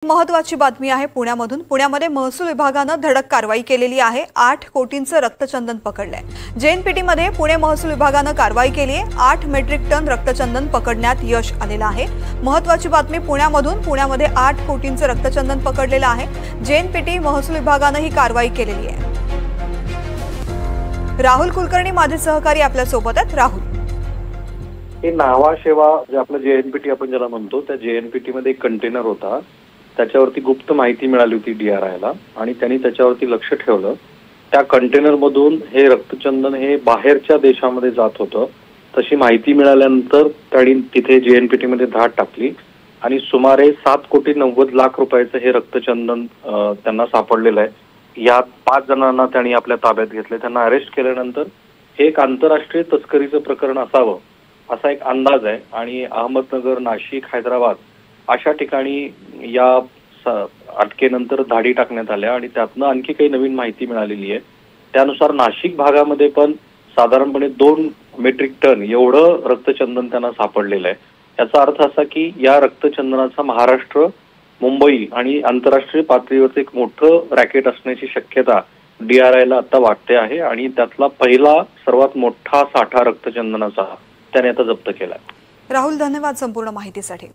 महत्त्वाची बातमी आहे पुण्यामधून। पुण्यामध्ये महसूल विभागानं धडक कारवाई केलेली आहे। 8 कोटींचं रक्तचंदन पकडलंय। जेएनपीटी मध्ये पुणे महसूल विभागानं कारवाई केली आहे। 8 मेट्रिक टन रक्तचंदन पकडण्यात यश आलेलं आहे। महत्त्वाची बातमी पुण्यामधून। पुण्यामध्ये 8 कोटींचं रक्तचंदन पकडलेलं आहे। जेएनपीटी महसूल विभागानं ही कारवाई केलेली आहे। राहुल कुलकर्णी माझे सहकारी आपल्या सोबत आहेत। राहुल, हे नावा शेवा जे आपलं जेएनपीटी आपण ज्याला म्हणतो त्या जेएनपीटी मध्ये एक कंटेनर होता, त्याच्यावरती गुप्त माहिती मिळाली होती डीआरआयला आणि त्यांनी त्याच्यावरती लक्ष ठेवलं। त्या कंटेनर मधून हे रक्तचंदन हे बाहेरच्या देशामध्ये जात होतं। तशी माहिती मिळाल्यानंतर त्यांनी तिथे जेएनपीटी मध्ये धाड टाकली आणि सुमारे 7,90,00,000 रुपयाचं हे रक्तचंदन त्यांना सापडलेलं आहे। या 5 जणांना त्यांनी आपल्या ताब्यात घेतले। त्यांना अरेस्ट केल्यानंतर हे एक आंतरराष्ट्रीय तस्करीचं प्रकरण असावं असा एक अंदाज आहे आणि अहमदनगर, नाशिक, हैदराबाद अशा ठिकाणी या अटकेनंतर धाडी टाकण्यात आल्या आणि त्यातनं आणखी काही नवीन माहिती मिळालेली आहे। त्यानुसार नाशिक भागामध्ये पण साधारणपणे 2 मेट्रिक टन एवढं रक्तचंदन त्यांना सापडलेलं आहे। याचा अर्थ असा की या रक्तचंदनाचा महाराष्ट्र, मुंबई आणि आंतरराष्ट्रीय पातळीवरचं एक मोठं रॅकेट असण्याची शक्यता डीआरआयला आता वाटते आहे आणि त्यातला पहिला सर्वात मोठा साठा रक्तचंदनाचा त्याने आता जप्त केला। राहुल, धन्यवाद संपूर्ण माहितीसाठी।